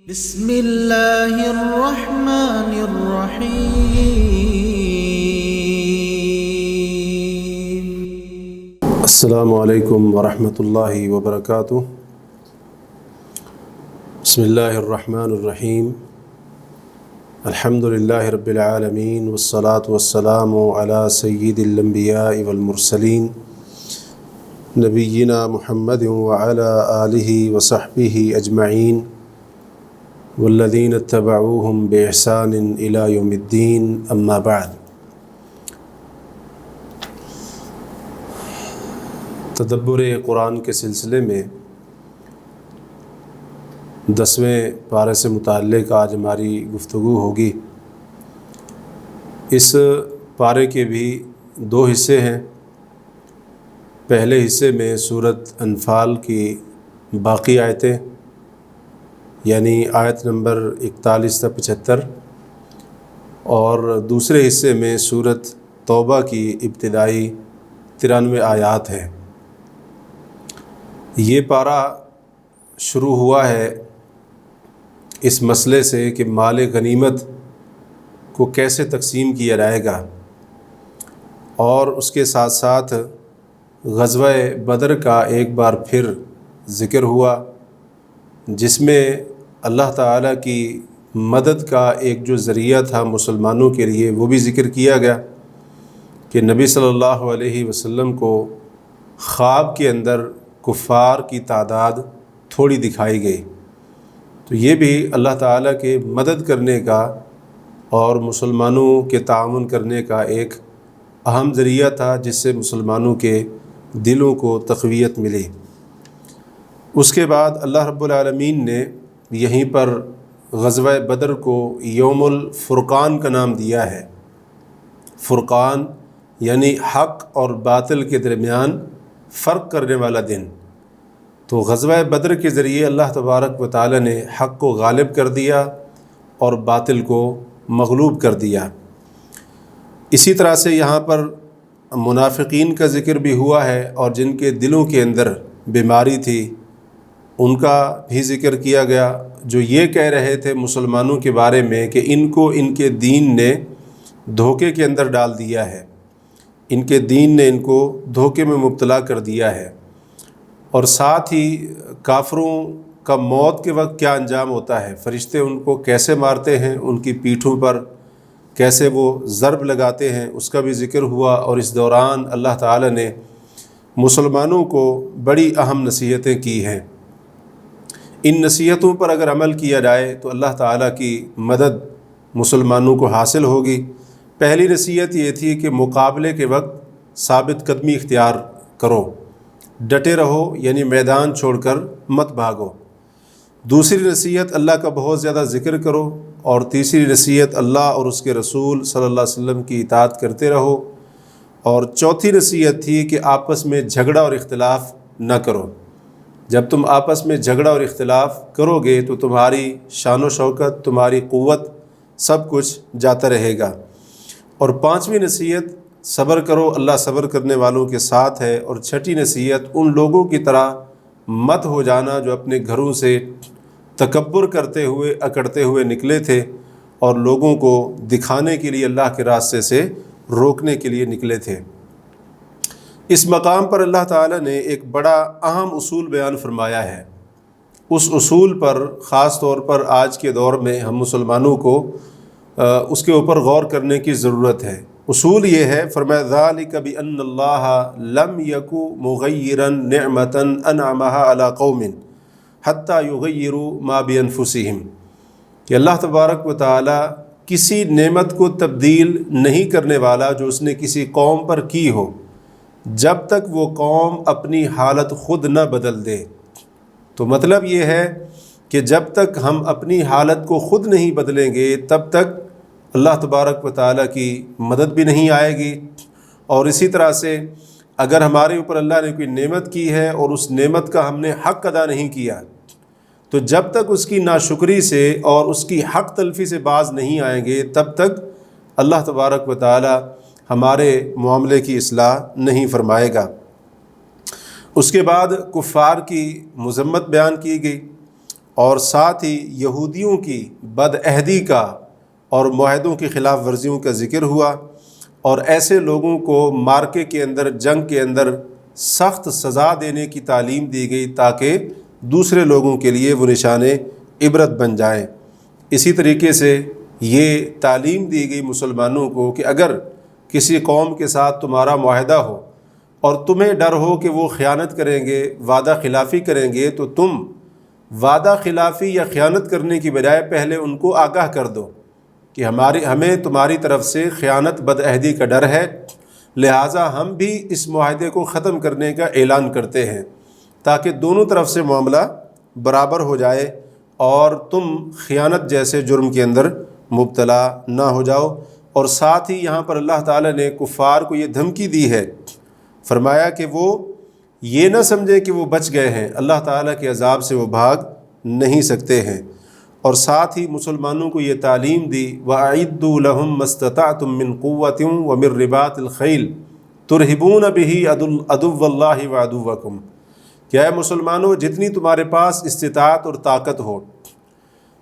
بسم اللہ الرحمن الرحیم۔ السلام علیکم ورحمۃ اللہ وبرکاتہ۔ بسم اللہ الرحمن الرحیم۔ الحمد للہ رب العالمین والصلاة والسلام علی سید الانبیاء والمرسلین نبینا محمد وعلی آلہ وصحبہ اجمعین والذین اتبعوہم بإحسان الی یوم الدین، اما بعد۔ تدبر قرآن کے سلسلے میں 10ویں پارے سے متعلق آج ہماری گفتگو ہوگی۔ اس پارے کے بھی 2 حصے ہیں۔ پہلے حصے میں سورۃ انفال کی باقی آیتیں، یعنی آیت نمبر 41 تا 75، اور دوسرے حصے میں سورۃ توبہ کی ابتدائی 93 آیات ہیں۔ یہ پارہ شروع ہوا ہے اس مسئلے سے کہ مال غنیمت کو کیسے تقسیم کیا جائے گا، اور اس کے ساتھ ساتھ غزوہ بدر کا ایک بار پھر ذکر ہوا، جس میں اللہ تعالیٰ کی مدد کا ایک جو ذریعہ تھا مسلمانوں کے لیے وہ بھی ذکر کیا گیا کہ نبی صلی اللہ علیہ وسلم کو خواب کے اندر کفار کی تعداد تھوڑی دکھائی گئی، تو یہ بھی اللہ تعالیٰ کے مدد کرنے کا اور مسلمانوں کے تعاون کرنے کا ایک اہم ذریعہ تھا، جس سے مسلمانوں کے دلوں کو تقویت ملی۔ اس کے بعد اللہ رب العالمین نے یہیں پر غزوہ بدر کو یوم الفرقان کا نام دیا ہے۔ فرقان یعنی حق اور باطل کے درمیان فرق کرنے والا دن۔ تو غزوہ بدر کے ذریعے اللہ تبارک و تعالی نے حق کو غالب کر دیا اور باطل کو مغلوب کر دیا۔ اسی طرح سے یہاں پر منافقین کا ذکر بھی ہوا ہے، اور جن کے دلوں کے اندر بیماری تھی ان کا بھی ذکر کیا گیا، جو یہ کہہ رہے تھے مسلمانوں کے بارے میں کہ ان کو ان کے دین نے دھوکے کے اندر ڈال دیا ہے، ان کے دین نے ان کو دھوکے میں مبتلا کر دیا ہے۔ اور ساتھ ہی کافروں کا موت کے وقت کیا انجام ہوتا ہے، فرشتے ان کو کیسے مارتے ہیں، ان کی پیٹھوں پر کیسے وہ ضرب لگاتے ہیں، اس کا بھی ذکر ہوا۔ اور اس دوران اللہ تعالی نے مسلمانوں کو بڑی اہم نصیحتیں کی ہیں۔ ان نصیحتوں پر اگر عمل کیا جائے تو اللہ تعالیٰ کی مدد مسلمانوں کو حاصل ہوگی۔ پہلی نصیحت یہ تھی کہ مقابلے کے وقت ثابت قدمی اختیار کرو، ڈٹے رہو، یعنی میدان چھوڑ کر مت بھاگو۔ دوسری نصیحت اللہ کا بہت زیادہ ذکر کرو، اور تیسری نصیحت اللہ اور اس کے رسول صلی اللہ علیہ وسلم کی اطاعت کرتے رہو، اور چوتھی نصیحت تھی کہ آپس میں جھگڑا اور اختلاف نہ کرو۔ جب تم آپس میں جھگڑا اور اختلاف کرو گے تو تمہاری شان و شوکت، تمہاری قوت، سب کچھ جاتا رہے گا۔ اور پانچویں نصیحت، صبر کرو، اللہ صبر کرنے والوں کے ساتھ ہے۔ اور چھٹی نصیحت، ان لوگوں کی طرح مت ہو جانا جو اپنے گھروں سے تکبر کرتے ہوئے، اکڑتے ہوئے نکلے تھے، اور لوگوں کو دکھانے کے لیے اللہ کے راستے سے روکنے کے لیے نکلے تھے۔ اس مقام پر اللہ تعالیٰ نے ایک بڑا اہم اصول بیان فرمایا ہے۔ اس اصول پر خاص طور پر آج کے دور میں ہم مسلمانوں کو اس کے اوپر غور کرنے کی ضرورت ہے۔ اصول یہ ہے، فرمایا ذَلِكَ بِأَنَّ اللَّهَ لَمْ يَكُ مُغَيِّرًا نِعْمَةً أَنْعَمَهَا عَلَىٰ قَوْمٍ حَتَّى يُغَيِّرُوا مَا بِأَنفُسِهِمْ، کہ اللہ تبارک و تعالیٰ کسی نعمت کو تبدیل نہیں کرنے والا جو اس نے کسی قوم پر کی ہو، جب تک وہ قوم اپنی حالت خود نہ بدل دے۔ تو مطلب یہ ہے کہ جب تک ہم اپنی حالت کو خود نہیں بدلیں گے تب تک اللہ تبارک و تعالیٰ کی مدد بھی نہیں آئے گی۔ اور اسی طرح سے اگر ہمارے اوپر اللہ نے کوئی نعمت کی ہے اور اس نعمت کا ہم نے حق ادا نہیں کیا، تو جب تک اس کی ناشکری سے اور اس کی حق تلفی سے باز نہیں آئیں گے تب تک اللہ تبارک و تعالیٰ ہمارے معاملے کی اصلاح نہیں فرمائے گا۔ اس کے بعد کفار کی مذمت بیان کی گئی، اور ساتھ ہی یہودیوں کی بدعہدی کا اور معاہدوں کی خلاف ورزیوں کا ذکر ہوا، اور ایسے لوگوں کو مارکے کے اندر، جنگ کے اندر سخت سزا دینے کی تعلیم دی گئی تاکہ دوسرے لوگوں کے لیے وہ نشان عبرت بن جائیں۔ اسی طریقے سے یہ تعلیم دی گئی مسلمانوں کو کہ اگر کسی قوم کے ساتھ تمہارا معاہدہ ہو اور تمہیں ڈر ہو کہ وہ خیانت کریں گے، وعدہ خلافی کریں گے، تو تم وعدہ خلافی یا خیانت کرنے کی بجائے پہلے ان کو آگاہ کر دو کہ ہمیں تمہاری طرف سے خیانت بدعہدی کا ڈر ہے، لہٰذا ہم بھی اس معاہدے کو ختم کرنے کا اعلان کرتے ہیں، تاکہ دونوں طرف سے معاملہ برابر ہو جائے اور تم خیانت جیسے جرم کے اندر مبتلا نہ ہو جاؤ۔ اور ساتھ ہی یہاں پر اللہ تعالیٰ نے کفار کو یہ دھمکی دی ہے، فرمایا کہ وہ یہ نہ سمجھے کہ وہ بچ گئے ہیں، اللہ تعالیٰ کے عذاب سے وہ بھاگ نہیں سکتے ہیں۔ اور ساتھ ہی مسلمانوں کو یہ تعلیم دی، وَأَعِدُّوا لَهُم مَّا اسْتَطَعْتُم مِّن قُوَّةٍ وَمِن رِّبَاطِ الْخَيْلِ تُرْهِبُونَ بِهِ عَدُوَّ اللَّهِ وَعَدُوَّكُمْ، کہ اے مسلمانوں جتنی تمہارے پاس استطاعت اور طاقت ہو،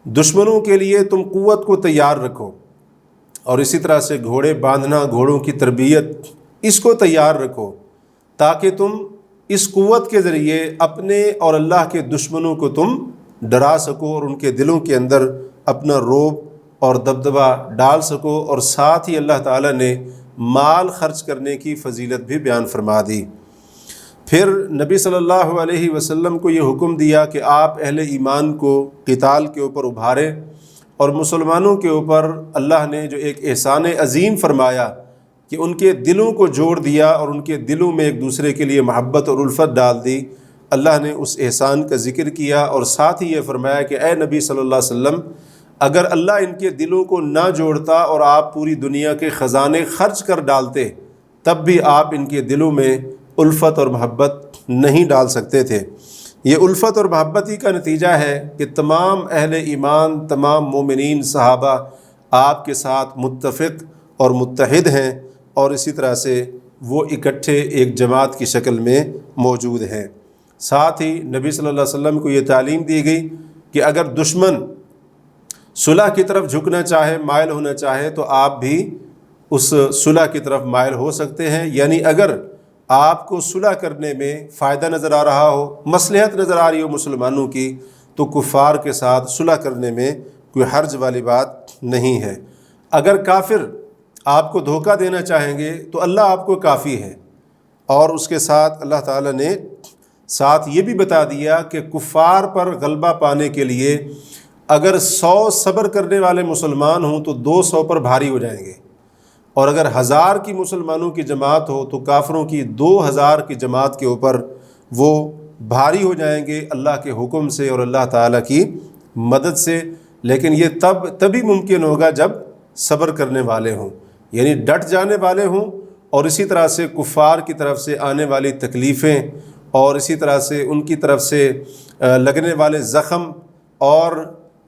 دشمنوں کے لیے تم قوت کو تیار رکھو، اور اسی طرح سے گھوڑے باندھنا، گھوڑوں کی تربیت، اس کو تیار رکھو تاکہ تم اس قوت کے ذریعے اپنے اور اللہ کے دشمنوں کو تم ڈرا سکو اور ان کے دلوں کے اندر اپنا رعب اور دبدبہ ڈال سکو۔ اور ساتھ ہی اللہ تعالیٰ نے مال خرچ کرنے کی فضیلت بھی بیان فرما دی۔ پھر نبی صلی اللہ علیہ وسلم کو یہ حکم دیا کہ آپ اہل ایمان کو قتال کے اوپر ابھاریں، اور مسلمانوں کے اوپر اللہ نے جو ایک احسان عظیم فرمایا کہ ان کے دلوں کو جوڑ دیا اور ان کے دلوں میں ایک دوسرے کے لیے محبت اور الفت ڈال دی، اللہ نے اس احسان کا ذکر کیا۔ اور ساتھ ہی یہ فرمایا کہ اے نبی صلی اللہ علیہ وسلم، اگر اللہ ان کے دلوں کو نہ جوڑتا اور آپ پوری دنیا کے خزانے خرچ کر ڈالتے، تب بھی آپ ان کے دلوں میں الفت اور محبت نہیں ڈال سکتے تھے۔ یہ الفت اور محبت ہی کا نتیجہ ہے کہ تمام اہل ایمان، تمام مومنین صحابہ آپ کے ساتھ متفق اور متحد ہیں، اور اسی طرح سے وہ اکٹھے ایک جماعت کی شکل میں موجود ہیں۔ ساتھ ہی نبی صلی اللہ علیہ وسلم کو یہ تعلیم دی گئی کہ اگر دشمن صلح کی طرف جھکنا چاہے، مائل ہونا چاہے، تو آپ بھی اس صلح کی طرف مائل ہو سکتے ہیں۔ یعنی اگر آپ کو صلح کرنے میں فائدہ نظر آ رہا ہو، مصلحت نظر آ رہی ہو مسلمانوں کی، تو کفار کے ساتھ صلح کرنے میں کوئی حرج والی بات نہیں ہے۔ اگر کافر آپ کو دھوکہ دینا چاہیں گے تو اللہ آپ کو کافی ہے۔ اور اس کے ساتھ اللہ تعالیٰ نے ساتھ یہ بھی بتا دیا کہ کفار پر غلبہ پانے کے لیے اگر 100 صبر کرنے والے مسلمان ہوں تو 200 پر بھاری ہو جائیں گے، اور اگر 1000 کی مسلمانوں کی جماعت ہو تو کافروں کی 2000 کی جماعت کے اوپر وہ بھاری ہو جائیں گے اللہ کے حکم سے اور اللہ تعالیٰ کی مدد سے۔ لیکن یہ تبھی ممکن ہوگا جب صبر کرنے والے ہوں، یعنی ڈٹ جانے والے ہوں، اور اسی طرح سے کفار کی طرف سے آنے والی تکلیفیں اور اسی طرح سے ان کی طرف سے لگنے والے زخم اور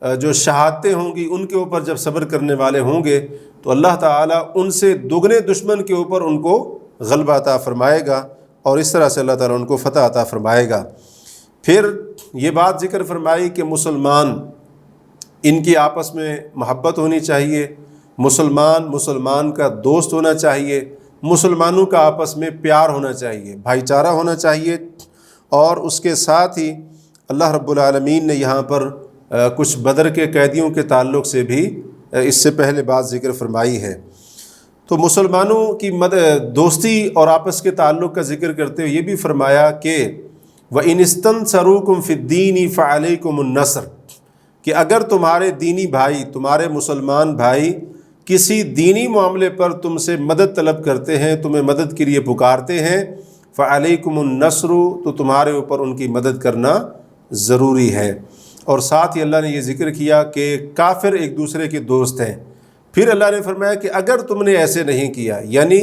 جو شہادتیں ہوں گی، ان کے اوپر جب صبر کرنے والے ہوں گے تو اللہ تعالیٰ ان سے دگنے دشمن کے اوپر ان کو غلبہ عطا فرمائے گا، اور اس طرح سے اللہ تعالیٰ ان کو فتح عطا فرمائے گا۔ پھر یہ بات ذکر فرمائی کہ ان کی آپس میں محبت ہونی چاہیے، مسلمان کا دوست ہونا چاہیے، مسلمانوں کا آپس میں پیار ہونا چاہیے، بھائی چارہ ہونا چاہیے۔ اور اس کے ساتھ ہی اللہ رب العالمین نے یہاں پر کچھ بدر کے قیدیوں کے تعلق سے بھی اس سے پہلے بات ذکر فرمائی ہے۔ تو مسلمانوں کی دوستی اور آپس کے تعلق کا ذکر کرتے ہوئے یہ بھی فرمایا کہ وَإِنِ اسْتَنْصَرُوكُمْ فِي الدِّينِ فَعَلَيْكُمُ النَّصْرُ، کہ اگر تمہارے دینی بھائی، تمہارے مسلمان بھائی کسی دینی معاملے پر تم سے مدد طلب کرتے ہیں، تمہیں مدد کے لیے پکارتے ہیں، فَعَلَيْكُمُ النَّصْرُ، تو تمہارے اوپر ان کی مدد کرنا ضروری ہے۔ اور ساتھ ہی اللہ نے یہ ذکر کیا کہ کافر ایک دوسرے کے دوست ہیں۔ پھر اللہ نے فرمایا کہ اگر تم نے ایسے نہیں کیا، یعنی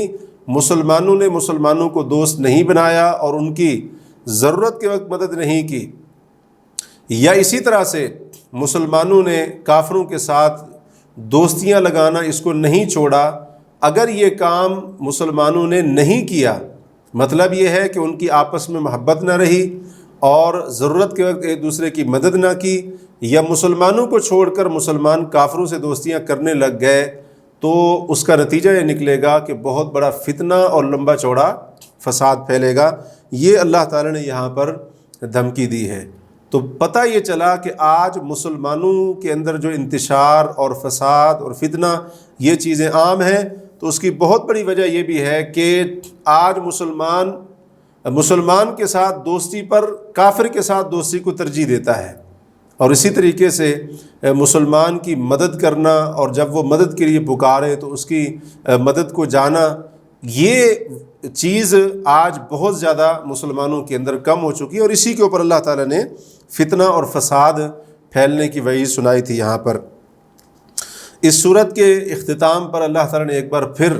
مسلمانوں نے مسلمانوں کو دوست نہیں بنایا اور ان کی ضرورت کے وقت مدد نہیں کی، یا اسی طرح سے مسلمانوں نے کافروں کے ساتھ دوستیاں لگانا اس کو نہیں چھوڑا، اگر یہ کام مسلمانوں نے نہیں کیا، مطلب یہ ہے کہ ان کی آپس میں محبت نہ رہی اور ضرورت کے وقت ایک دوسرے کی مدد نہ کی، یا مسلمانوں کو چھوڑ کر مسلمان کافروں سے دوستیاں کرنے لگ گئے، تو اس کا نتیجہ یہ نکلے گا کہ بہت بڑا فتنہ اور لمبا چوڑا فساد پھیلے گا۔ یہ اللہ تعالیٰ نے یہاں پر دھمکی دی ہے۔ تو پتہ یہ چلا کہ آج مسلمانوں کے اندر جو انتشار اور فساد اور فتنہ یہ چیزیں عام ہیں، تو اس کی بہت بڑی وجہ یہ بھی ہے کہ آج مسلمان کے ساتھ دوستی پر کافر کے ساتھ دوستی کو ترجیح دیتا ہے، اور اسی طریقے سے مسلمان کی مدد کرنا، اور جب وہ مدد کے لیے پکارے تو اس کی مدد کو جانا، یہ چیز آج بہت زیادہ مسلمانوں کے اندر کم ہو چکی ہے، اور اسی کے اوپر اللہ تعالیٰ نے فتنہ اور فساد پھیلنے کی وعید سنائی تھی۔ یہاں پر اس صورت کے اختتام پر اللہ تعالیٰ نے ایک بار پھر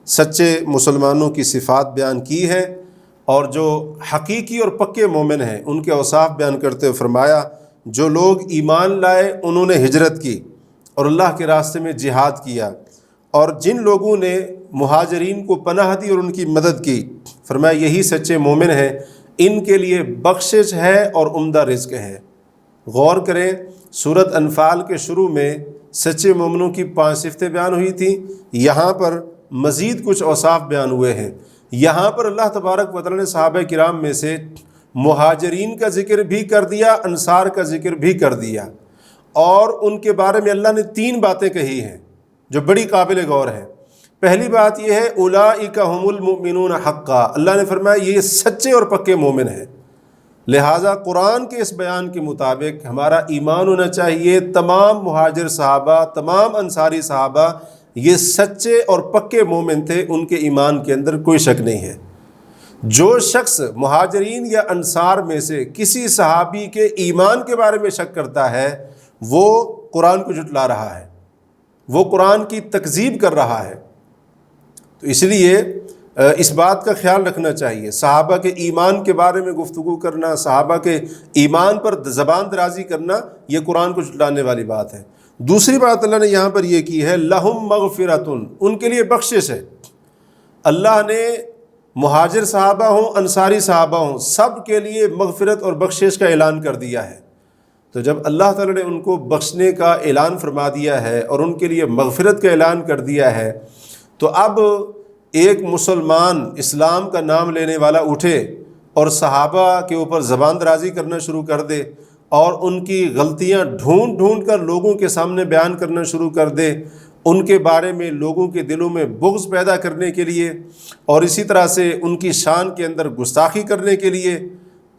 سچے مسلمانوں کی صفات بیان کی ہے، اور جو حقیقی اور پکے مومن ہیں ان کے اوصاف بیان کرتے ہوئے فرمایا، جو لوگ ایمان لائے انہوں نے ہجرت کی اور اللہ کے راستے میں جہاد کیا، اور جن لوگوں نے مہاجرین کو پناہ دی اور ان کی مدد کی، فرمایا یہی سچے مومن ہیں، ان کے لیے بخشش ہے اور عمدہ رزق ہے۔ غور کریں، سورۃ انفال کے شروع میں سچے مومنوں کی 5 صفتیں بیان ہوئی تھیں، یہاں پر مزید کچھ اوصاف بیان ہوئے ہیں۔ یہاں پر اللہ تبارک و تعالیٰ نے صحابہ کرام میں سے مہاجرین کا ذکر بھی کر دیا، انصار کا ذکر بھی کر دیا، اور ان کے بارے میں اللہ نے 3 باتیں کہی ہیں جو بڑی قابل غور ہیں۔ پہلی بات یہ ہے اولئک هم المؤمنون حقا، اللہ نے فرمایا یہ سچے اور پکے مومن ہیں۔ لہٰذا قرآن کے اس بیان کے مطابق ہمارا ایمان ہونا چاہیے تمام مہاجر صحابہ، تمام انصاری صحابہ یہ سچے اور پکے مومن تھے، ان کے ایمان کے اندر کوئی شک نہیں ہے۔ جو شخص مہاجرین یا انصار میں سے کسی صحابی کے ایمان کے بارے میں شک کرتا ہے، وہ قرآن کو جھٹلا رہا ہے، وہ قرآن کی تکذیب کر رہا ہے۔ تو اس لیے اس بات کا خیال رکھنا چاہیے، صحابہ کے ایمان کے بارے میں گفتگو کرنا، صحابہ کے ایمان پر زبان درازی کرنا، یہ قرآن کو جھٹلانے والی بات ہے۔ دوسری بات اللہ نے یہاں پر یہ کی ہے لہم مغفرتن، ان کے لیے بخشش ہے۔ اللہ نے مہاجر صحابہ ہوں، انصاری صحابہ ہوں، سب کے لیے مغفرت اور بخشش کا اعلان کر دیا ہے۔ تو جب اللہ تعالیٰ نے ان کو بخشنے کا اعلان فرما دیا ہے اور ان کے لیے مغفرت کا اعلان کر دیا ہے، تو اب ایک مسلمان اسلام کا نام لینے والا اٹھے اور صحابہ کے اوپر زبان درازی کرنا شروع کر دے، اور ان کی غلطیاں ڈھونڈ ڈھونڈ کر لوگوں کے سامنے بیان کرنا شروع کر دے، ان کے بارے میں لوگوں کے دلوں میں بغض پیدا کرنے کے لیے، اور اسی طرح سے ان کی شان کے اندر گستاخی کرنے کے لیے،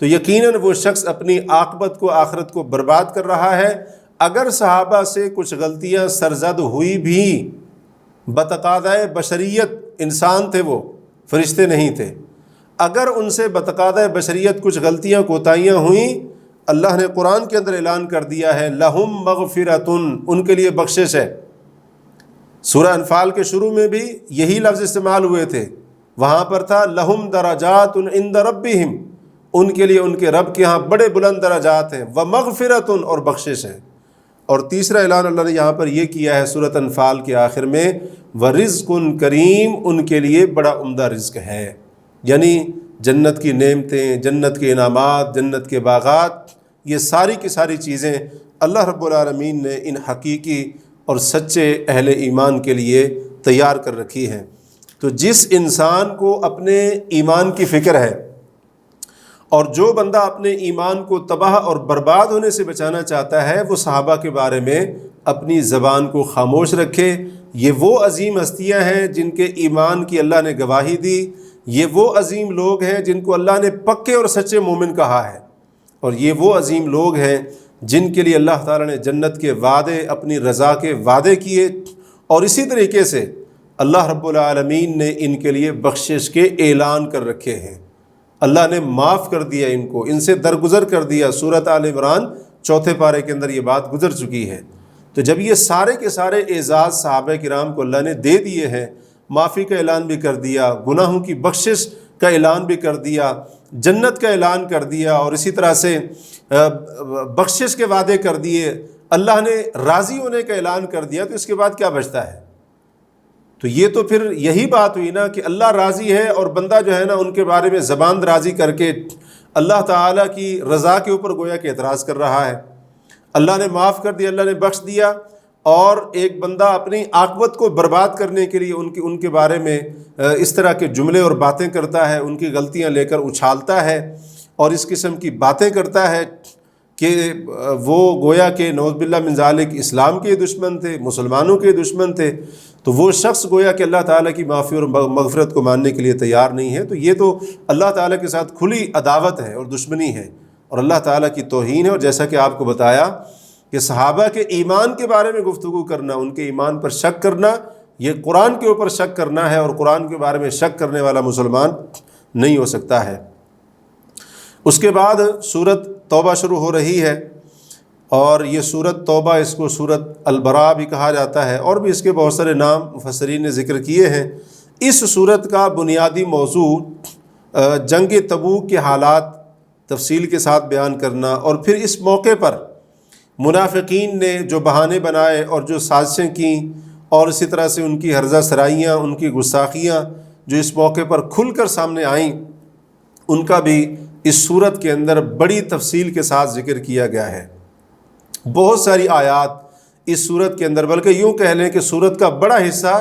تو یقیناً وہ شخص اپنی عاقبت کو، آخرت کو برباد کر رہا ہے۔ اگر صحابہ سے کچھ غلطیاں سرزد ہوئی بھی، بتقاضۂ بشریت انسان تھے، وہ فرشتے نہیں تھے، اگر ان سے بتقاضۂ بشریت کچھ غلطیاں کوتاہیاں ہوئیں، اللہ نے قرآن کے اندر اعلان کر دیا ہے لہم مغفرتن، ان کے لیے بخشش ہے۔ سورہ انفال کے شروع میں بھی یہی لفظ استعمال ہوئے تھے، وہاں پر تھا لہم درجات عند ربہم، ان کے لیے ان کے رب کے ہاں بڑے بلند درجات ہیں، ومغفرتن، اور بخشش ہے۔ اور تیسرا اعلان اللہ نے یہاں پر یہ کیا ہے سورۃ انفال کے آخر میں ورزق کریم، ان کے لیے بڑا عمدہ رزق ہے، یعنی جنت کی نعمتیں، جنت کے انعامات، جنت کے باغات، یہ ساری کی ساری چیزیں اللہ رب العالمین نے ان حقیقی اور سچے اہل ایمان کے لیے تیار کر رکھی ہیں۔ تو جس انسان کو اپنے ایمان کی فکر ہے، اور جو بندہ اپنے ایمان کو تباہ اور برباد ہونے سے بچانا چاہتا ہے، وہ صحابہ کے بارے میں اپنی زبان کو خاموش رکھے۔ یہ وہ عظیم ہستیاں ہیں جن کے ایمان کی اللہ نے گواہی دی، یہ وہ عظیم لوگ ہیں جن کو اللہ نے پکے اور سچے مومن کہا ہے، اور یہ وہ عظیم لوگ ہیں جن کے لیے اللہ تعالیٰ نے جنت کے وعدے، اپنی رضا کے وعدے کیے، اور اسی طریقے سے اللہ رب العالمین نے ان کے لیے بخشش کے اعلان کر رکھے ہیں۔ اللہ نے معاف کر دیا ان کو، ان سے درگزر کر دیا۔ سورۃ آل عمران 4 پارے کے اندر یہ بات گزر چکی ہے۔ تو جب یہ سارے کے سارے اعزاز صحابہ کرام کو اللہ نے دے دیے ہیں، معافی کا اعلان بھی کر دیا، گناہوں کی بخشش کا اعلان بھی کر دیا، جنت کا اعلان کر دیا، اور اسی طرح سے بخشش کے وعدے کر دیے، اللہ نے راضی ہونے کا اعلان کر دیا، تو اس کے بعد کیا بچتا ہے؟ تو یہ تو پھر یہی بات ہوئی نا کہ اللہ راضی ہے، اور بندہ جو ہے نا ان کے بارے میں زبان درازی کر کے اللہ تعالیٰ کی رضا کے اوپر گویا کہ اعتراض کر رہا ہے۔ اللہ نے معاف کر دیا، اللہ نے بخش دیا، اور ایک بندہ اپنی عاقبت کو برباد کرنے کے لیے ان کے بارے میں اس طرح کے جملے اور باتیں کرتا ہے، ان کی غلطیاں لے کر اچھالتا ہے اور اس قسم کی باتیں کرتا ہے کہ وہ گویا کہ نعوذ باللہ من ذالک اسلام کے دشمن تھے، مسلمانوں کے دشمن تھے، تو وہ شخص گویا کہ اللہ تعالیٰ کی معافی اور مغفرت کو ماننے کے لیے تیار نہیں ہے، تو یہ تو اللہ تعالیٰ کے ساتھ کھلی عداوت ہے اور دشمنی ہے اور اللہ تعالیٰ کی توہین ہے۔ اور جیسا کہ آپ کو بتایا کہ صحابہ کے ایمان کے بارے میں گفتگو کرنا، ان کے ایمان پر شک کرنا، یہ قرآن کے اوپر شک کرنا ہے، اور قرآن کے بارے میں شک کرنے والا مسلمان نہیں ہو سکتا ہے۔ اس کے بعد سورت توبہ شروع ہو رہی ہے، اور یہ سورت توبہ، اس کو سورت البراء بھی کہا جاتا ہے، اور بھی اس کے بہت سارے نام مفسرین نے ذکر کیے ہیں۔ اس سورت کا بنیادی موضوع جنگ تبوک کے حالات تفصیل کے ساتھ بیان کرنا، اور پھر اس موقع پر منافقین نے جو بہانے بنائے اور جو سازشیں کیں، اور اسی طرح سے ان کی ہرزہ سرائیاں، ان کی گستاخیاں جو اس موقع پر کھل کر سامنے آئیں، ان کا بھی اس صورت کے اندر بڑی تفصیل کے ساتھ ذکر کیا گیا ہے۔ بہت ساری آیات اس صورت کے اندر، بلکہ یوں کہہ لیں کہ صورت کا بڑا حصہ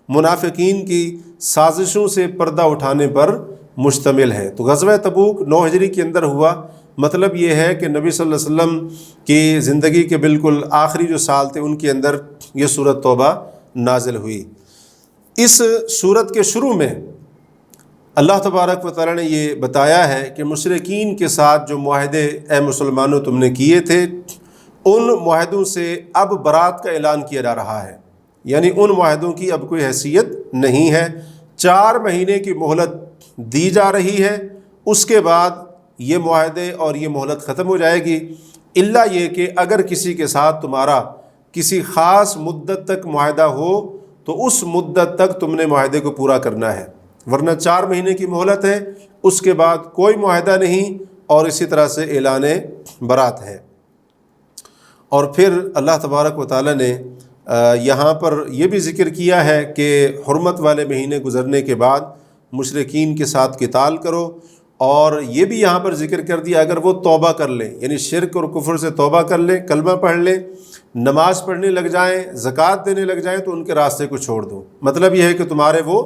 منافقین کی سازشوں سے پردہ اٹھانے پر مشتمل ہے۔ تو غزوہ تبوک 9 ہجری کے اندر ہوا، مطلب یہ ہے کہ نبی صلی اللہ علیہ وسلم کی زندگی کے بالکل آخری جو سال تھے ان کے اندر یہ سورت توبہ نازل ہوئی۔ اس سورت کے شروع میں اللہ تبارک و تعالیٰ نے یہ بتایا ہے کہ مشرکین کے ساتھ جو معاہدے اے مسلمانوں تم نے کیے تھے، ان معاہدوں سے اب برات کا اعلان کیا جا رہا ہے، یعنی ان معاہدوں کی اب کوئی حیثیت نہیں ہے۔ 4 مہینے کی مہلت دی جا رہی ہے، اس کے بعد یہ معاہدے اور یہ مہلت ختم ہو جائے گی، الا یہ کہ اگر کسی کے ساتھ تمہارا کسی خاص مدت تک معاہدہ ہو تو اس مدت تک تم نے معاہدے کو پورا کرنا ہے، ورنہ 4 مہینے کی مہلت ہے، اس کے بعد کوئی معاہدہ نہیں، اور اسی طرح سے اعلان برات ہے۔ اور پھر اللہ تبارک و تعالیٰ نے یہاں پر یہ بھی ذکر کیا ہے کہ حرمت والے مہینے گزرنے کے بعد مشرکین کے ساتھ قتال کرو، اور یہ بھی یہاں پر ذکر کر دیا اگر وہ توبہ کر لیں، یعنی شرک اور کفر سے توبہ کر لیں، کلمہ پڑھ لیں، نماز پڑھنے لگ جائیں، زکوٰۃ دینے لگ جائیں، تو ان کے راستے کو چھوڑ دو۔ مطلب یہ ہے کہ تمہارے وہ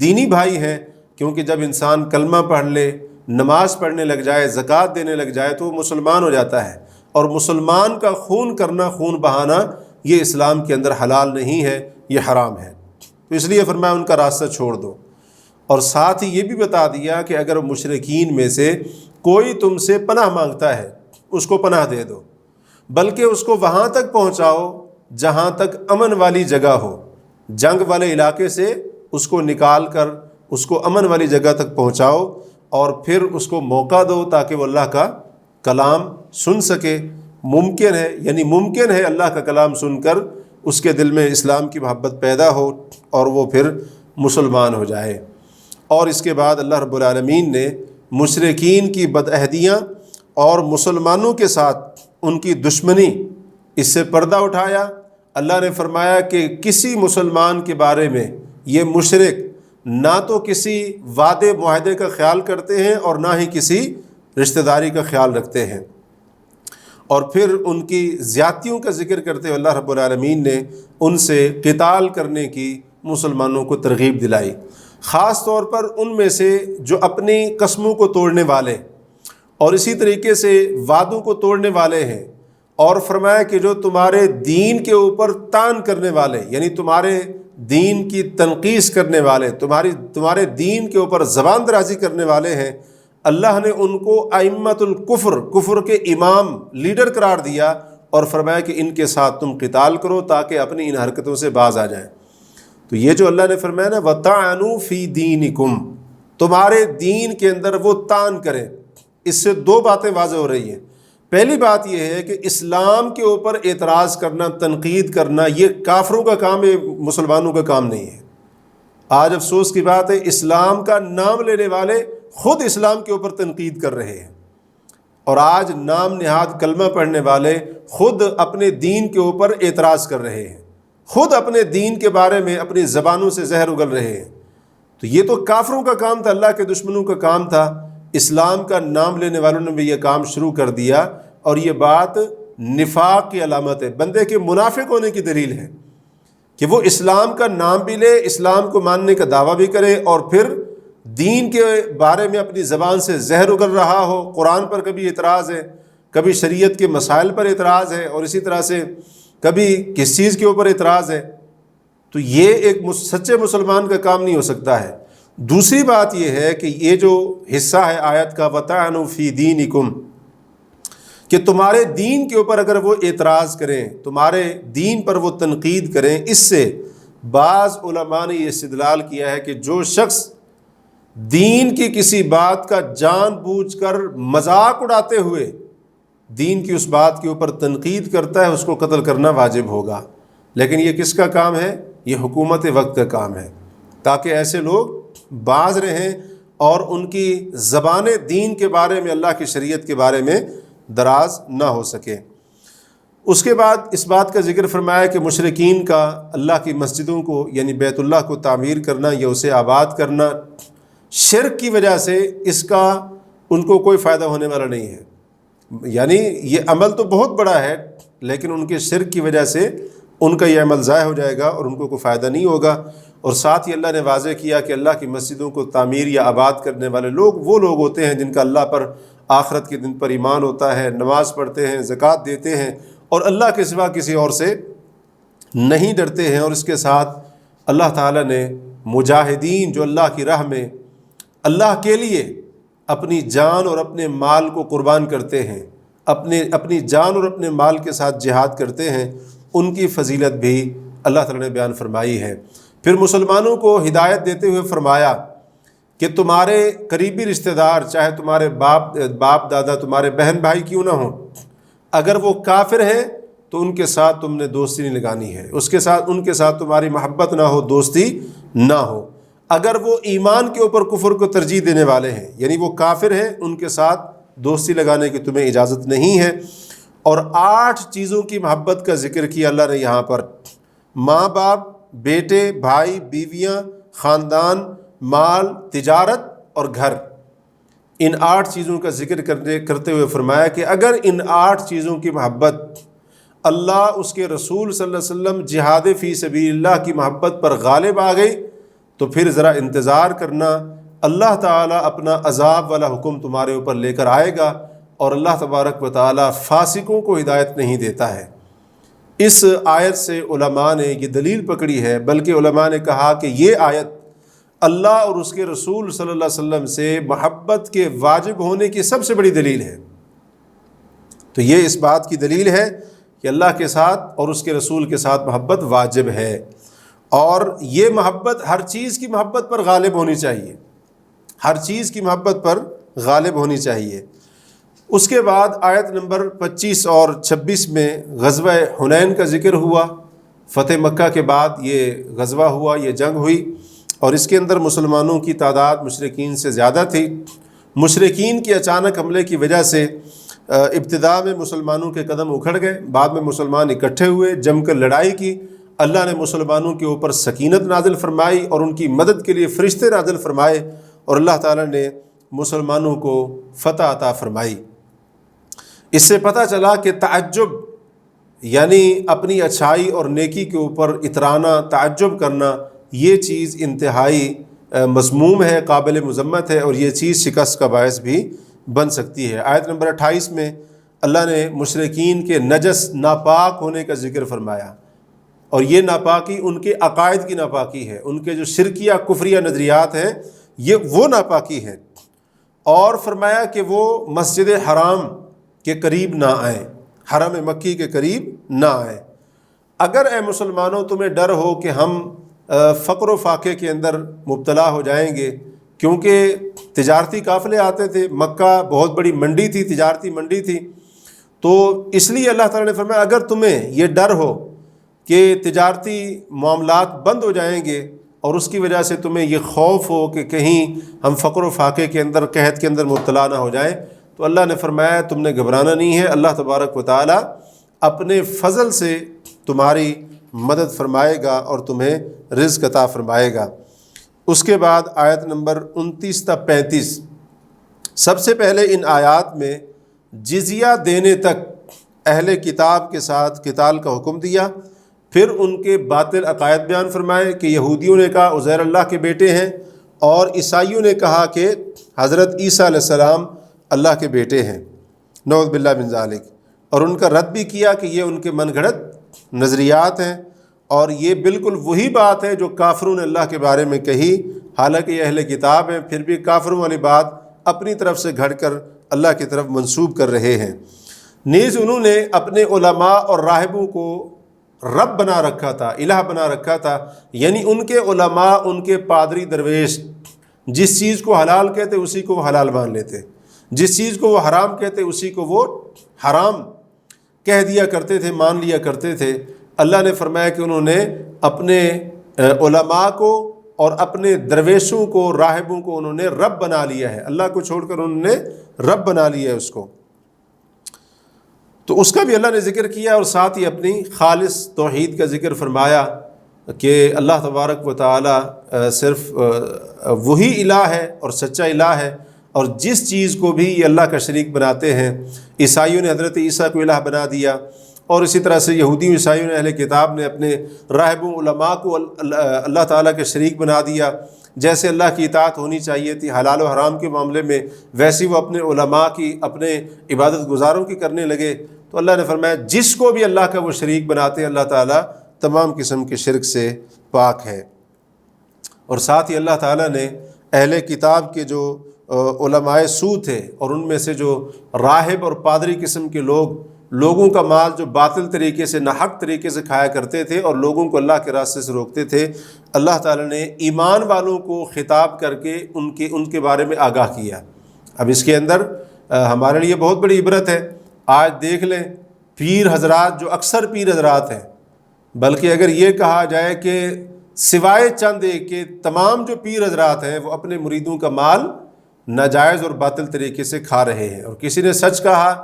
دینی بھائی ہیں، کیونکہ جب انسان کلمہ پڑھ لے، نماز پڑھنے لگ جائے، زکوٰۃ دینے لگ جائے تو وہ مسلمان ہو جاتا ہے، اور مسلمان کا خون کرنا، خون بہانا، یہ اسلام کے اندر حلال نہیں ہے، یہ حرام ہے۔ تو اس لیے فرمایا ان کا راستہ چھوڑ دو، اور ساتھ ہی یہ بھی بتا دیا کہ اگر مشرکین میں سے کوئی تم سے پناہ مانگتا ہے اس کو پناہ دے دو، بلکہ اس کو وہاں تک پہنچاؤ جہاں تک امن والی جگہ ہو، جنگ والے علاقے سے اس کو نکال کر اس کو امن والی جگہ تک پہنچاؤ، اور پھر اس کو موقع دو تاکہ وہ اللہ کا کلام سن سکے۔ ممکن ہے، یعنی ممکن ہے اللہ کا کلام سن کر اس کے دل میں اسلام کی محبت پیدا ہو اور وہ پھر مسلمان ہو جائے۔ اور اس کے بعد اللہ رب العالمین نے مشرکین کی بدعہدیاں اور مسلمانوں کے ساتھ ان کی دشمنی، اس سے پردہ اٹھایا۔ اللہ نے فرمایا کہ کسی مسلمان کے بارے میں یہ مشرک نہ تو کسی وعدے معاہدے کا خیال کرتے ہیں اور نہ ہی کسی رشتہ داری کا خیال رکھتے ہیں۔ اور پھر ان کی زیادتیوں کا ذکر کرتے ہوئے اللہ رب العالمین نے ان سے قتال کرنے کی مسلمانوں کو ترغیب دلائی، خاص طور پر ان میں سے جو اپنی قسموں کو توڑنے والے اور اسی طریقے سے وعدوں کو توڑنے والے ہیں، اور فرمایا کہ جو تمہارے دین کے اوپر طعن کرنے والے، یعنی تمہارے دین کی تنقیص کرنے والے، تمہارے دین کے اوپر زبان درازی کرنے والے ہیں، اللہ نے ان کو ائمۃ الکفر، کفر کے امام، لیڈر قرار دیا، اور فرمایا کہ ان کے ساتھ تم قتال کرو تاکہ اپنی ان حرکتوں سے باز آ جائیں۔ تو یہ جو اللہ نے فرمایا نا وَطَعَنُوا فِي دِينِكُمْ، تمہارے دین کے اندر وہ طعن کریں، اس سے 2 باتیں واضح ہو رہی ہیں۔ پہلی بات یہ ہے کہ اسلام کے اوپر اعتراض کرنا، تنقید کرنا، یہ کافروں کا کام ہے، مسلمانوں کا کام نہیں ہے۔ آج افسوس کی بات ہے، اسلام کا نام لینے والے خود اسلام کے اوپر تنقید کر رہے ہیں، اور آج نام نہاد کلمہ پڑھنے والے خود اپنے دین کے اوپر اعتراض کر رہے ہیں، خود اپنے دین کے بارے میں اپنی زبانوں سے زہر اگل رہے ہیں۔ تو یہ تو کافروں کا کام تھا، اللہ کے دشمنوں کا کام تھا اسلام کا نام لینے والوں نے بھی یہ کام شروع کر دیا، اور یہ بات نفاق کی علامت ہے، بندے کے منافق ہونے کی دلیل ہے کہ وہ اسلام کا نام بھی لے، اسلام کو ماننے کا دعویٰ بھی کرے، اور پھر دین کے بارے میں اپنی زبان سے زہر اگل رہا ہو۔ قرآن پر کبھی اعتراض ہے، کبھی شریعت کے مسائل پر اعتراض ہے، اور اسی طرح سے کبھی کس چیز کے اوپر اعتراض ہے، تو یہ ایک سچے مسلمان کا کام نہیں ہو سکتا ہے۔ دوسری بات یہ ہے کہ یہ جو حصہ ہے آیت کا وَطَعَنُوا فِي دِينِكُمْ، کہ تمہارے دین کے اوپر اگر وہ اعتراض کریں، تمہارے دین پر وہ تنقید کریں، اس سے بعض علماء نے یہ استدلال کیا ہے کہ جو شخص دین کی کسی بات کا جان بوجھ کر مذاق اڑاتے ہوئے دین کی اس بات کے اوپر تنقید کرتا ہے، اس کو قتل کرنا واجب ہوگا۔ لیکن یہ کس کا کام ہے؟ یہ حکومت وقت کا کام ہے، تاکہ ایسے لوگ باز رہیں اور ان کی زبان دین کے بارے میں، اللہ کی شریعت کے بارے میں دراز نہ ہو سکے۔ اس کے بعد اس بات کا ذکر فرمایا کہ مشرکین کا اللہ کی مسجدوں کو یعنی بیت اللہ کو تعمیر کرنا یا اسے آباد کرنا، شرک کی وجہ سے اس کا ان کو کوئی فائدہ ہونے والا نہیں ہے، یعنی یہ عمل تو بہت بڑا ہے لیکن ان کے شرک کی وجہ سے ان کا یہ عمل ضائع ہو جائے گا اور ان کو کوئی فائدہ نہیں ہوگا۔ اور ساتھ ہی اللہ نے واضح کیا کہ اللہ کی مسجدوں کو تعمیر یا آباد کرنے والے لوگ وہ لوگ ہوتے ہیں جن کا اللہ پر، آخرت کے دن پر ایمان ہوتا ہے، نماز پڑھتے ہیں، زکوٰۃ دیتے ہیں، اور اللہ کے سوا کسی اور سے نہیں ڈرتے ہیں۔ اور اس کے ساتھ اللہ تعالیٰ نے مجاہدین جو اللہ کی راہ میں اللہ کے لیے اپنی جان اور اپنے مال کو قربان کرتے ہیں، اپنی جان اور اپنے مال کے ساتھ جہاد کرتے ہیں، ان کی فضیلت بھی اللہ تعالیٰ نے بیان فرمائی ہے۔ پھر مسلمانوں کو ہدایت دیتے ہوئے فرمایا کہ تمہارے قریبی رشتہ دار، چاہے تمہارے باپ دادا، تمہارے بہن بھائی کیوں نہ ہوں، اگر وہ کافر ہیں تو ان کے ساتھ تم نے دوستی نہیں لگانی ہے، ان کے ساتھ تمہاری محبت نہ ہو، دوستی نہ ہو۔ اگر وہ ایمان کے اوپر کفر کو ترجیح دینے والے ہیں، یعنی وہ کافر ہیں، ان کے ساتھ دوستی لگانے کی تمہیں اجازت نہیں ہے۔ اور 8 چیزوں کی محبت کا ذکر کیا اللہ نے یہاں پر، ماں باپ، بیٹے، بھائی، بیویاں، خاندان، مال، تجارت اور گھر۔ ان 8 چیزوں کا ذکر کرتے ہوئے فرمایا کہ اگر ان 8 چیزوں کی محبت اللہ، اس کے رسول صلی اللہ علیہ وسلم، جہاد فی سبیل اللہ کی محبت پر غالب آ گئی تو پھر ذرا انتظار کرنا، اللہ تعالیٰ اپنا عذاب والا حکم تمہارے اوپر لے کر آئے گا، اور اللہ تبارک و تعالیٰ فاسقوں کو ہدایت نہیں دیتا ہے۔ اس آیت سے علماء نے یہ دلیل پکڑی ہے، بلکہ علماء نے کہا کہ یہ آیت اللہ اور اس کے رسول صلی اللہ علیہ وسلم سے محبت کے واجب ہونے کی سب سے بڑی دلیل ہے۔ تو یہ اس بات کی دلیل ہے کہ اللہ کے ساتھ اور اس کے رسول کے ساتھ محبت واجب ہے، اور یہ محبت ہر چیز کی محبت پر غالب ہونی چاہیے، ہر چیز کی محبت پر غالب ہونی چاہیے۔ اس کے بعد آیت نمبر 25 اور 26 میں غزوہ حنین کا ذکر ہوا۔ فتح مکہ کے بعد یہ غزوہ ہوا، یہ جنگ ہوئی، اور اس کے اندر مسلمانوں کی تعداد مشرکین سے زیادہ تھی۔ مشرکین کے اچانک حملے کی وجہ سے ابتدا میں مسلمانوں کے قدم اکھڑ گئے، بعد میں مسلمان اکٹھے ہوئے، جم کر لڑائی کی۔ اللہ نے مسلمانوں کے اوپر سکینت نازل فرمائی اور ان کی مدد کے لیے فرشتے نازل فرمائے، اور اللہ تعالیٰ نے مسلمانوں کو فتح عطا فرمائی۔ اس سے پتہ چلا کہ تعجب یعنی اپنی اچھائی اور نیکی کے اوپر اترانا، تعجب کرنا، یہ چیز انتہائی مذموم ہے، قابل مذمت ہے، اور یہ چیز شکست کا باعث بھی بن سکتی ہے۔ آیت نمبر 28 میں اللہ نے مشرکین کے نجس، ناپاک ہونے کا ذکر فرمایا، اور یہ ناپاکی ان کے عقائد کی ناپاکی ہے، ان کے جو شرکیہ کفریہ نظریات ہیں یہ وہ ناپاکی ہے، اور فرمایا کہ وہ مسجد حرام کے قریب نہ آئیں، حرم مکی کے قریب نہ آئیں۔ اگر اے مسلمانوں تمہیں ڈر ہو کہ ہم فقر و فاقے کے اندر مبتلا ہو جائیں گے، کیونکہ تجارتی قافلے آتے تھے، مکہ بہت بڑی منڈی تھی، تجارتی منڈی تھی، تو اس لیے اللہ تعالیٰ نے فرمایا اگر تمہیں یہ ڈر ہو کہ تجارتی معاملات بند ہو جائیں گے اور اس کی وجہ سے تمہیں یہ خوف ہو کہ کہیں ہم فقر و فاقے کے اندر، قحط کے اندر مبتلا نہ ہو جائیں، تو اللہ نے فرمایا تم نے گھبرانا نہیں ہے، اللہ تبارک و تعالیٰ اپنے فضل سے تمہاری مدد فرمائے گا اور تمہیں رزق عطا فرمائے گا۔ اس کے بعد آیت نمبر 29 تا 35 سب سے پہلے ان آیات میں جزیہ دینے تک اہل کتاب کے ساتھ قتال کا حکم دیا، پھر ان کے باطل عقائد بیان فرمائے کہ یہودیوں نے کہا عزیر اللہ کے بیٹے ہیں، اور عیسائیوں نے کہا کہ حضرت عیسیٰ علیہ السلام اللہ کے بیٹے ہیں، نعوذ باللہ من ذالک، اور ان کا رد بھی کیا کہ یہ ان کے من گھڑت نظریات ہیں، اور یہ بالکل وہی بات ہے جو کافروں نے اللہ کے بارے میں کہی، حالانکہ یہ اہل کتاب ہیں، پھر بھی کافروں والی بات اپنی طرف سے گھڑ کر اللہ کی طرف منسوب کر رہے ہیں۔ نیز انہوں نے اپنے علماء اور راہبوں کو رب بنا رکھا تھا، الہ بنا رکھا تھا، یعنی ان کے علماء، ان کے پادری درویش جس چیز کو حلال کہتے اسی کو وہ حلال مان لیتے، جس چیز کو وہ حرام کہتے اسی کو وہ حرام کہہ دیا کرتے تھے، مان لیا کرتے تھے۔ اللہ نے فرمایا کہ انہوں نے اپنے علماء کو اور اپنے درویشوں کو، راہبوں کو انہوں نے رب بنا لیا ہے، اللہ کو چھوڑ کر انہوں نے رب بنا لیا ہے اس کو۔ تو اس کا بھی اللہ نے ذکر کیا، اور ساتھ ہی اپنی خالص توحید کا ذکر فرمایا کہ اللہ تبارک و تعالی صرف وہی الہ ہے اور سچا الہ ہے، اور جس چیز کو بھی یہ اللہ کا شریک بناتے ہیں، عیسائیوں نے حضرت عیسیٰ کو الہ بنا دیا، اور اسی طرح سے یہودی عیسائیوں نے، اہل کتاب نے اپنے راہبوں علماء کو اللہ تعالیٰ کے شریک بنا دیا۔ جیسے اللہ کی اطاعت ہونی چاہیے تھی حلال و حرام کے معاملے میں، ویسے وہ اپنے علماء کی، اپنے عبادت گزاروں کی کرنے لگے۔ تو اللہ نے فرمایا جس کو بھی اللہ کا وہ شریک بناتے ہیں، اللہ تعالیٰ تمام قسم کے شرک سے پاک ہے۔ اور ساتھ ہی اللہ تعالیٰ نے اہل کتاب کے جو علماء سو تھے، اور ان میں سے جو راہب اور پادری قسم کے لوگوں کا مال جو باطل طریقے سے، ناحق طریقے سے کھایا کرتے تھے اور لوگوں کو اللہ کے راستے سے روکتے تھے، اللہ تعالیٰ نے ایمان والوں کو خطاب کر کے ان کے بارے میں آگاہ کیا۔ اب اس کے اندر ہمارے لیے بہت بڑی عبرت ہے۔ آج دیکھ لیں پیر حضرات، جو اکثر پیر حضرات ہیں، بلکہ اگر یہ کہا جائے کہ سوائے چند ایک کے تمام جو پیر حضرات ہیں وہ اپنے مریدوں کا مال ناجائز اور باطل طریقے سے کھا رہے ہیں۔ اور کسی نے سچ کہا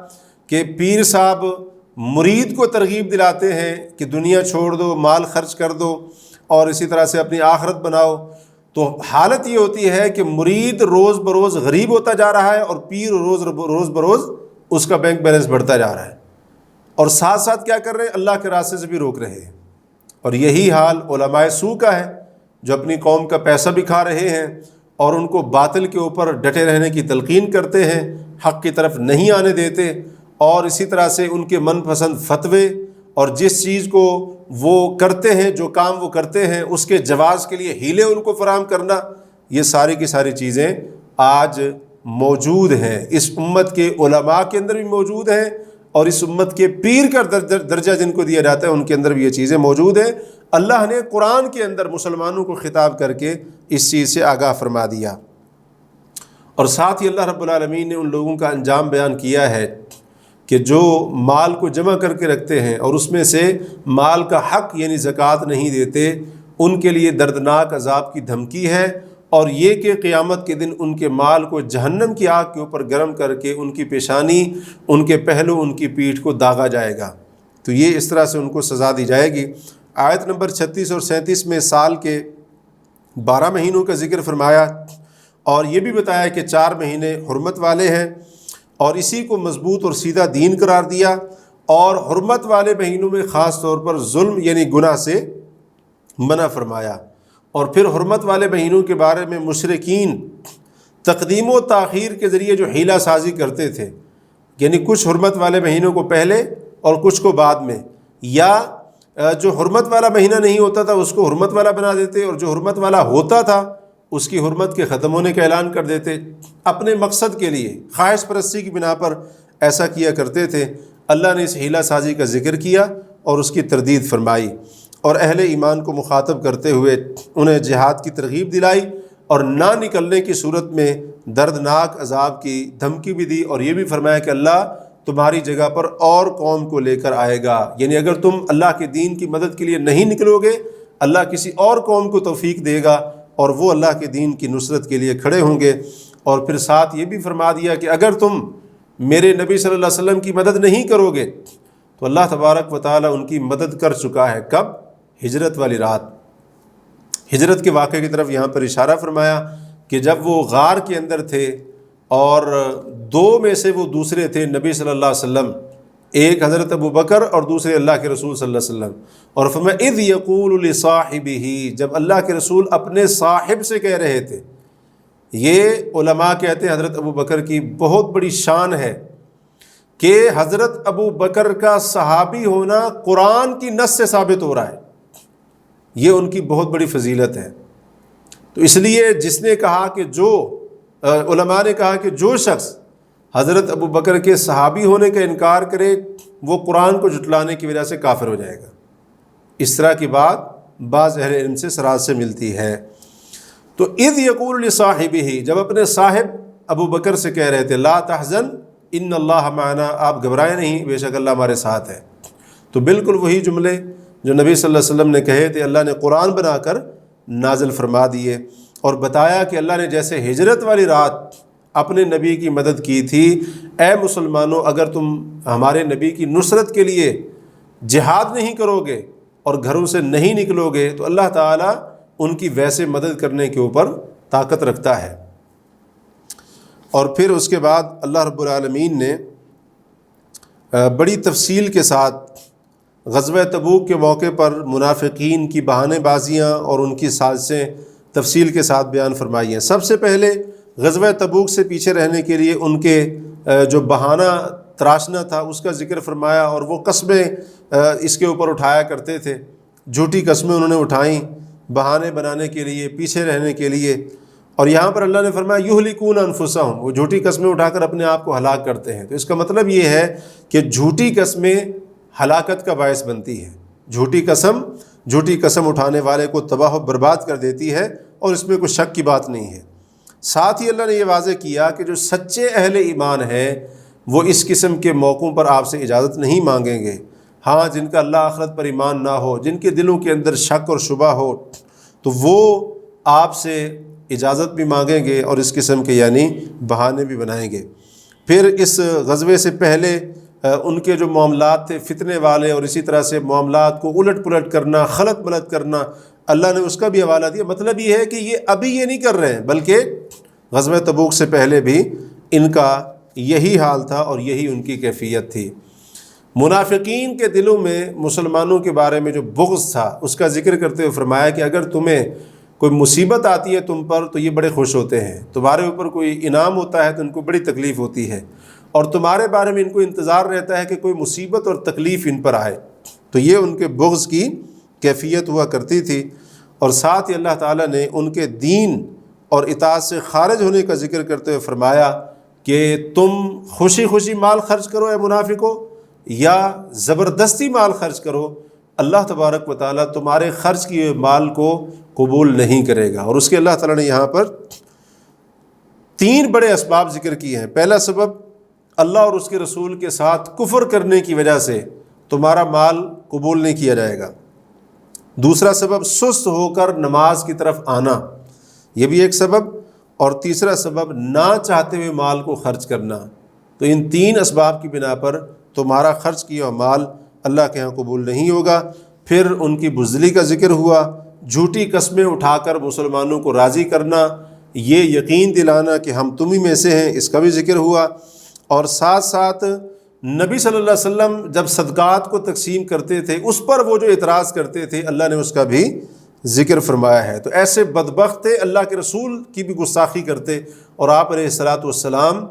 کہ پیر صاحب مرید کو ترغیب دلاتے ہیں کہ دنیا چھوڑ دو، مال خرچ کر دو، اور اسی طرح سے اپنی آخرت بناؤ۔ تو حالت یہ ہوتی ہے کہ مرید روز بروز غریب ہوتا جا رہا ہے، اور پیر روز بروز اس کا بینک بیلنس بڑھتا جا رہا ہے، اور ساتھ ساتھ کیا کر رہے ہیں؟ اللہ کے راستے سے بھی روک رہے ہیں۔ اور یہی حال علماء سو کا ہے، جو اپنی قوم کا پیسہ بھی کھا رہے ہیں، اور ان کو باطل کے اوپر ڈٹے رہنے کی تلقین کرتے ہیں، حق کی طرف نہیں آنے دیتے، اور اسی طرح سے ان کے من پسند فتوے اور جس چیز کو وہ کرتے ہیں، جو کام وہ کرتے ہیں، اس کے جواز کے لیے ہیلے ان کو فراہم کرنا، یہ ساری کی ساری چیزیں آج موجود ہیں۔ اس امت کے علماء کے اندر بھی موجود ہیں، اور اس امت کے پیر کا درجہ جن کو دیا جاتا ہے ان کے اندر بھی یہ چیزیں موجود ہیں۔ اللہ نے قرآن کے اندر مسلمانوں کو خطاب کر کے اس چیز سے آگاہ فرما دیا۔ اور ساتھ ہی اللہ رب العالمین نے ان لوگوں کا انجام بیان کیا ہے کہ جو مال کو جمع کر کے رکھتے ہیں اور اس میں سے مال کا حق یعنی زکوٰۃ نہیں دیتے، ان کے لیے دردناک عذاب کی دھمکی ہے، اور یہ کہ قیامت کے دن ان کے مال کو جہنم کی آگ کے اوپر گرم کر کے ان کی پیشانی، ان کے پہلو، ان کی پیٹھ کو داغا جائے گا۔ تو یہ اس طرح سے ان کو سزا دی جائے گی۔ آیت نمبر 36 اور 37 میں سال کے 12 مہینوں کا ذکر فرمایا، اور یہ بھی بتایا کہ 4 مہینے حرمت والے ہیں، اور اسی کو مضبوط اور سیدھا دین قرار دیا، اور حرمت والے مہینوں میں خاص طور پر ظلم یعنی گناہ سے منع فرمایا۔ اور پھر حرمت والے مہینوں کے بارے میں مشرکین تقدیم و تاخیر کے ذریعے جو حیلہ سازی کرتے تھے، یعنی کچھ حرمت والے مہینوں کو پہلے اور کچھ کو بعد میں، یا جو حرمت والا مہینہ نہیں ہوتا تھا اس کو حرمت والا بنا دیتے، اور جو حرمت والا ہوتا تھا اس کی حرمت کے ختم ہونے کا اعلان کر دیتے، اپنے مقصد کے لیے، خواہش پرستی کی بنا پر ایسا کیا کرتے تھے۔ اللہ نے اس حیلہ سازی کا ذکر کیا اور اس کی تردید فرمائی، اور اہل ایمان کو مخاطب کرتے ہوئے انہیں جہاد کی ترغیب دلائی، اور نہ نکلنے کی صورت میں دردناک عذاب کی دھمکی بھی دی، اور یہ بھی فرمایا کہ اللہ تمہاری جگہ پر اور قوم کو لے کر آئے گا، یعنی اگر تم اللہ کے دین کی مدد کے لیے نہیں نکلو گے، اللہ کسی اور قوم کو توفیق دے گا، اور وہ اللہ کے دین کی نصرت کے لیے کھڑے ہوں گے۔ اور پھر ساتھ یہ بھی فرما دیا کہ اگر تم میرے نبی صلی اللہ علیہ وسلم کی مدد نہیں کرو گے تو اللہ تبارک و تعالیٰ ان کی مدد کر چکا ہے۔ کب؟ ہجرت والی رات۔ ہجرت کے واقعے کی طرف یہاں پر اشارہ فرمایا کہ جب وہ غار کے اندر تھے اور دو میں سے وہ دوسرے تھے نبی صلی اللہ علیہ وسلم، ایک حضرت ابو بکر اور دوسرے اللہ کے رسول صلی اللہ علیہ وسلم۔ اور فرمایا اذ یقول لصاحبہ، جب اللہ کے رسول اپنے صاحب سے کہہ رہے تھے۔ یہ علماء کہتے ہیں حضرت ابو بکر کی بہت بڑی شان ہے کہ حضرت ابو بکر کا صحابی ہونا قرآن کی نص سے ثابت ہو رہا ہے، یہ ان کی بہت بڑی فضیلت ہے۔ تو اس لیے جس نے کہا کہ علماء نے کہا کہ جو شخص حضرت ابو بکر کے صحابی ہونے کا انکار کرے وہ قرآن کو جھٹلانے کی وجہ سے کافر ہو جائے گا۔ اس طرح کی بات بعض اہل علم سے سراحت سے ملتی ہے۔ تو اذ یقول لصاحبہ، جب اپنے صاحب ابو بکر سے کہہ رہے تھے لا تحزن ان اللہ معنا، آپ گھبرائے نہیں، بے شک اللہ ہمارے ساتھ ہے، تو بالکل وہی جملے جو نبی صلی اللہ علیہ وسلم نے کہے تھے اللہ نے قرآن بنا کر نازل فرما دیے، اور بتایا کہ اللہ نے جیسے ہجرت والی رات اپنے نبی کی مدد کی تھی، اے مسلمانوں اگر تم ہمارے نبی کی نصرت کے لیے جہاد نہیں کرو گے اور گھروں سے نہیں نکلو گے تو اللہ تعالیٰ ان کی ویسے مدد کرنے کے اوپر طاقت رکھتا ہے۔ اور پھر اس کے بعد اللہ رب العالمین نے بڑی تفصیل کے ساتھ غزوہ تبوک کے موقع پر منافقین کی بہانے بازیاں اور ان کی سازشیں تفصیل کے ساتھ بیان فرمائی ہیں۔ سب سے پہلے غزوہ تبوک سے پیچھے رہنے کے لیے ان کے جو بہانہ تراشنا تھا اس کا ذکر فرمایا، اور وہ قسمیں اس کے اوپر اٹھایا کرتے تھے، جھوٹی قسمیں انہوں نے اٹھائیں بہانے بنانے کے لیے، پیچھے رہنے کے لیے۔ اور یہاں پر اللہ نے فرمایا یہلکون انفسہم، وہ جھوٹی قسمیں اٹھا کر اپنے آپ کو ہلاک کرتے ہیں۔ تو اس کا مطلب یہ ہے کہ جھوٹی قسمیں ہلاکت کا باعث بنتی ہے، جھوٹی قسم اٹھانے والے کو تباہ و برباد کر دیتی ہے، اور اس میں کوئی شک کی بات نہیں ہے۔ ساتھ ہی اللہ نے یہ واضح کیا کہ جو سچے اہل ایمان ہیں وہ اس قسم کے موقعوں پر آپ سے اجازت نہیں مانگیں گے۔ ہاں، جن کا اللہ آخرت پر ایمان نہ ہو، جن کے دلوں کے اندر شک اور شبہ ہو، تو وہ آپ سے اجازت بھی مانگیں گے اور اس قسم کے یعنی بہانے بھی بنائیں گے۔ پھر اس غزوے سے پہلے ان کے جو معاملات تھے فتنے والے، اور اسی طرح سے معاملات کو الٹ پلٹ کرنا، خلط ملط کرنا، اللہ نے اس کا بھی حوالہ دیا۔ مطلب یہ ہے کہ یہ ابھی یہ نہیں کر رہے ہیں، بلکہ غزوہ تبوک سے پہلے بھی ان کا یہی حال تھا اور یہی ان کی کیفیت تھی۔ منافقین کے دلوں میں مسلمانوں کے بارے میں جو بغض تھا اس کا ذکر کرتے ہوئے فرمایا کہ اگر تمہیں کوئی مصیبت آتی ہے تم پر تو یہ بڑے خوش ہوتے ہیں، تمہارے اوپر کوئی انعام ہوتا ہے تو ان کو بڑی تکلیف ہوتی ہے، اور تمہارے بارے میں ان کو انتظار رہتا ہے کہ کوئی مصیبت اور تکلیف ان پر آئے۔ تو یہ ان کے بغض کی کیفیت ہوا کرتی تھی۔ اور ساتھ ہی اللہ تعالیٰ نے ان کے دین اور اطاعت سے خارج ہونے کا ذکر کرتے ہوئے فرمایا کہ تم خوشی خوشی مال خرچ کرو اے منافقو، یا زبردستی مال خرچ کرو، اللہ تبارک و تعالیٰ تمہارے خرچ کیے مال کو قبول نہیں کرے گا۔ اور اس کے اللہ تعالیٰ نے یہاں پر 3 بڑے اسباب ذکر کیے ہیں۔ پہلا سبب، اللہ اور اس کے رسول کے ساتھ کفر کرنے کی وجہ سے تمہارا مال قبول نہیں کیا جائے گا۔ دوسرا سبب، سست ہو کر نماز کی طرف آنا، یہ بھی ایک سبب، اور تیسرا سبب، نہ چاہتے ہوئے مال کو خرچ کرنا۔ تو ان 3 اسباب کی بنا پر تمہارا خرچ کیا مال اللہ کے ہاں قبول نہیں ہوگا۔ پھر ان کی بزدلی کا ذکر ہوا، جھوٹی قسمیں اٹھا کر مسلمانوں کو راضی کرنا، یہ یقین دلانا کہ ہم تم ہی میں سے ہیں، اس کا بھی ذکر ہوا۔ اور ساتھ ساتھ نبی صلی اللہ علیہ وسلم جب صدقات کو تقسیم کرتے تھے اس پر وہ جو اعتراض کرتے تھے اللہ نے اس کا بھی ذکر فرمایا ہے۔ تو ایسے بدبخت تھے، اللہ کے رسول کی بھی گستاخی کرتے، اور آپ علیہ الصلاۃ والسلام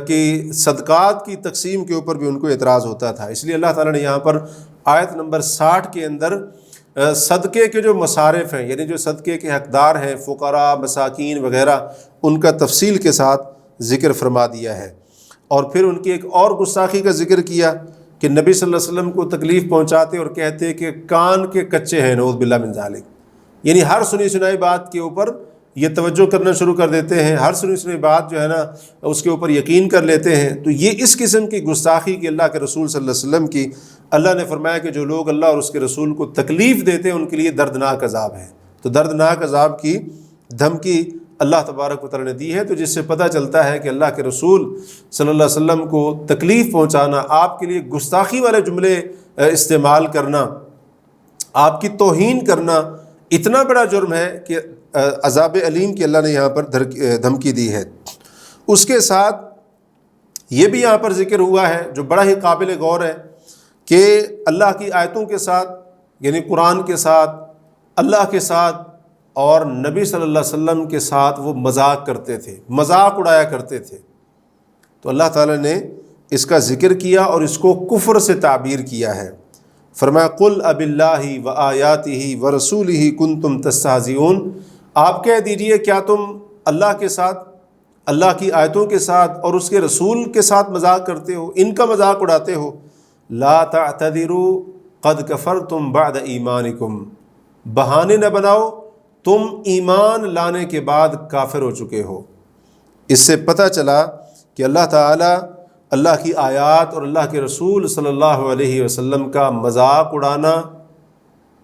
کی صدقات کی تقسیم کے اوپر بھی ان کو اعتراض ہوتا تھا۔ اس لیے اللہ تعالیٰ نے یہاں پر آیت نمبر 60 کے اندر صدقے کے جو مصارف ہیں، یعنی جو صدقے کے حقدار ہیں، فقراء، مساکین وغیرہ، ان کا تفصیل کے ساتھ ذکر فرما دیا ہے۔ اور پھر ان کی ایک اور گستاخی کا ذکر کیا کہ نبی صلی اللہ علیہ وسلم کو تکلیف پہنچاتے اور کہتے کہ کان کے کچے ہیں، نعوذ باللہ من ذالک، یعنی ہر سنی سنائی بات کے اوپر یہ توجہ کرنا شروع کر دیتے ہیں، ہر سنی سنائی بات جو ہے نا اس کے اوپر یقین کر لیتے ہیں۔ تو یہ اس قسم کی گستاخی کی اللہ کے رسول صلی اللہ علیہ وسلم کی، اللہ نے فرمایا کہ جو لوگ اللہ اور اس کے رسول کو تکلیف دیتے ہیں ان کے لیے دردناک عذاب ہے۔ تو دردناک عذاب کی دھمکی اللہ تبارک و تعالیٰ نے دی ہے، تو جس سے پتہ چلتا ہے کہ اللہ کے رسول صلی اللہ علیہ وسلم کو تکلیف پہنچانا، آپ کے لیے گستاخی والے جملے استعمال کرنا، آپ کی توہین کرنا اتنا بڑا جرم ہے کہ عذاب علیم کی اللہ نے یہاں پر دھمکی دی ہے۔ اس کے ساتھ یہ بھی یہاں پر ذکر ہوا ہے جو بڑا ہی قابل غور ہے کہ اللہ کی آیتوں کے ساتھ یعنی قرآن کے ساتھ، اللہ کے ساتھ اور نبی صلی اللہ علیہ وسلم کے ساتھ وہ مذاق کرتے تھے، مذاق اڑایا کرتے تھے۔ تو اللہ تعالیٰ نے اس کا ذکر کیا اور اس کو کفر سے تعبیر کیا ہے۔ فرمایا قل اب اللہ و آیاتہ و رسولہ کنتم تستہزئون، آپ کہہ دیجئے کیا تم اللہ کے ساتھ، اللہ کی آیتوں کے ساتھ اور اس کے رسول کے ساتھ مذاق کرتے ہو، ان کا مذاق اڑاتے ہو؟ لا تعتذروا قد کفرتم بعد ایمانکم، بہانے نہ بناؤ، تم ایمان لانے کے بعد کافر ہو چکے ہو۔ اس سے پتہ چلا کہ اللہ تعالیٰ، اللہ کی آیات اور اللہ کے رسول صلی اللہ علیہ وسلم کا مذاق اڑانا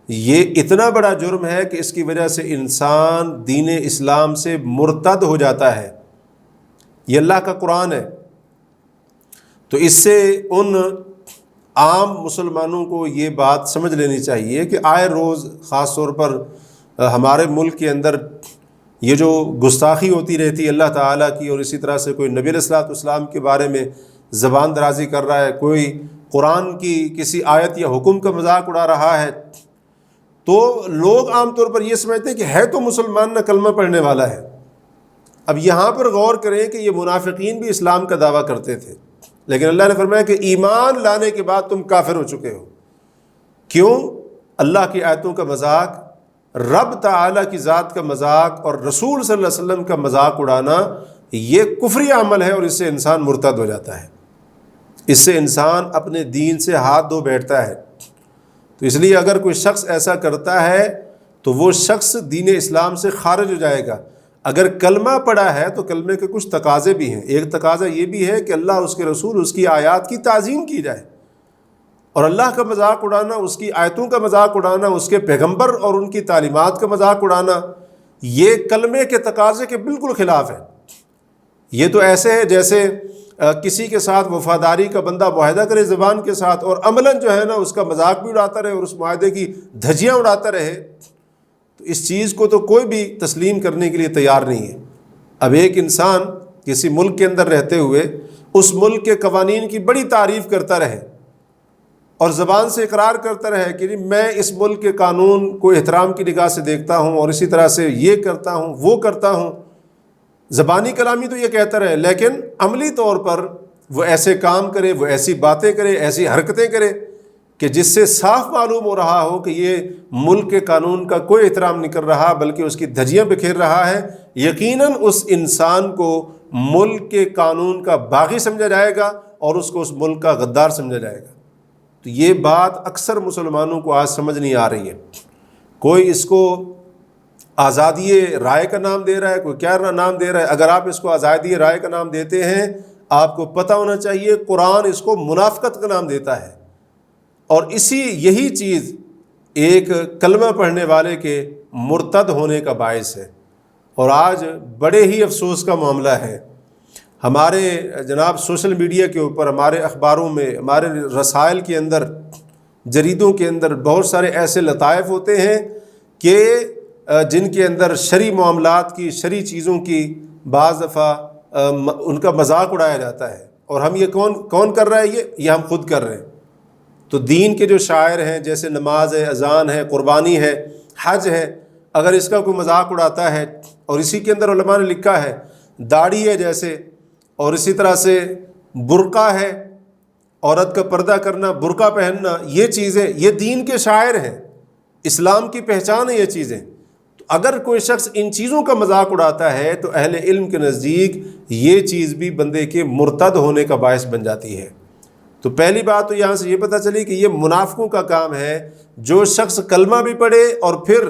یہ اتنا بڑا جرم ہے کہ اس کی وجہ سے انسان دین اسلام سے مرتد ہو جاتا ہے۔ یہ اللہ کا قرآن ہے، تو اس سے ان عام مسلمانوں کو یہ بات سمجھ لینی چاہیے کہ آئے روز خاص طور پر ہمارے ملک کے اندر یہ جو گستاخی ہوتی رہتی ہے اللہ تعالیٰ کی، اور اسی طرح سے کوئی نبی علیہ الصلوۃ والسلام کے بارے میں زبان درازی کر رہا ہے، کوئی قرآن کی کسی آیت یا حکم کا مذاق اڑا رہا ہے، تو لوگ عام طور پر یہ سمجھتے ہیں کہ ہے تو مسلمان، نہ کلمہ پڑھنے والا ہے۔ اب یہاں پر غور کریں کہ یہ منافقین بھی اسلام کا دعویٰ کرتے تھے، لیکن اللہ نے فرمایا کہ ایمان لانے کے بعد تم کافر ہو چکے ہو۔ کیوں؟ اللہ کی آیتوں کا مذاق، رب تعالیٰ کی ذات کا مذاق اور رسول صلی اللہ علیہ وسلم کا مذاق اڑانا یہ کفری عمل ہے، اور اس سے انسان مرتد ہو جاتا ہے، اس سے انسان اپنے دین سے ہاتھ دھو بیٹھتا ہے۔ تو اس لیے اگر کوئی شخص ایسا کرتا ہے تو وہ شخص دین اسلام سے خارج ہو جائے گا۔ اگر کلمہ پڑھا ہے تو کلمے کے کچھ تقاضے بھی ہیں۔ ایک تقاضا یہ بھی ہے کہ اللہ، اس کے رسول، اس کی آیات کی تعظیم کی جائے، اور اللہ کا مذاق اڑانا، اس کی آیتوں کا مذاق اڑانا، اس کے پیغمبر اور ان کی تعلیمات کا مذاق اڑانا، یہ کلمے کے تقاضے کے بالکل خلاف ہے۔ یہ تو ایسے ہے جیسے کسی کے ساتھ وفاداری کا بندہ معاہدہ کرے زبان کے ساتھ، اور عملاً جو ہے نا اس کا مذاق بھی اڑاتا رہے اور اس معاہدے کی دھجیاں اڑاتا رہے، تو اس چیز کو تو کوئی بھی تسلیم کرنے کے لیے تیار نہیں ہے۔ اب ایک انسان کسی ملک کے اندر رہتے ہوئے اس ملک کے قوانین کی بڑی تعریف کرتا رہے اور زبان سے اقرار کرتا رہے کہ میں اس ملک کے قانون کو احترام کی نگاہ سے دیکھتا ہوں اور اسی طرح سے یہ کرتا ہوں وہ کرتا ہوں، زبانی کلامی تو یہ کہتا رہے، لیکن عملی طور پر وہ ایسے کام کرے، وہ ایسی باتیں کرے، ایسی حرکتیں کرے کہ جس سے صاف معلوم ہو رہا ہو کہ یہ ملک کے قانون کا کوئی احترام نہیں کر رہا بلکہ اس کی دھجیاں بکھیر رہا ہے، یقیناً اس انسان کو ملک کے قانون کا باغی سمجھا جائے گا اور اس کو اس ملک کا غدار سمجھا جائے گا۔ تو یہ بات اکثر مسلمانوں کو آج سمجھ نہیں آ رہی ہے۔ کوئی اس کو آزادی رائے کا نام دے رہا ہے، کوئی کیا نام دے رہا ہے۔ اگر آپ اس کو آزادی رائے کا نام دیتے ہیں، آپ کو پتہ ہونا چاہیے قرآن اس کو منافقت کا نام دیتا ہے، اور یہی چیز ایک کلمہ پڑھنے والے کے مرتد ہونے کا باعث ہے۔ اور آج بڑے ہی افسوس کا معاملہ ہے، ہمارے جناب سوشل میڈیا کے اوپر، ہمارے اخباروں میں، ہمارے رسائل کے اندر، جریدوں کے اندر بہت سارے ایسے لطائف ہوتے ہیں کہ جن کے اندر شرعی معاملات کی، شرعی چیزوں کی بعض دفعہ ان کا مذاق اڑایا جاتا ہے، اور ہم یہ کون کر رہا ہے؟ یہ ہم خود کر رہے ہیں۔ تو دین کے جو شاعر ہیں جیسے نماز ہے، اذان ہے، قربانی ہے، حج ہے، اگر اس کا کوئی مذاق اڑاتا ہے، اور اسی کے اندر علماء نے لکھا ہے داڑھی ہے جیسے، اور اسی طرح سے برقع ہے، عورت کا پردہ کرنا، برقع پہننا، یہ چیزیں یہ دین کے شاعر ہیں، اسلام کی پہچان ہے یہ چیزیں۔ تو اگر کوئی شخص ان چیزوں کا مذاق اڑاتا ہے تو اہل علم کے نزدیک یہ چیز بھی بندے کے مرتد ہونے کا باعث بن جاتی ہے۔ تو پہلی بات تو یہاں سے یہ پتہ چلی کہ یہ منافقوں کا کام ہے۔ جو شخص کلمہ بھی پڑھے اور پھر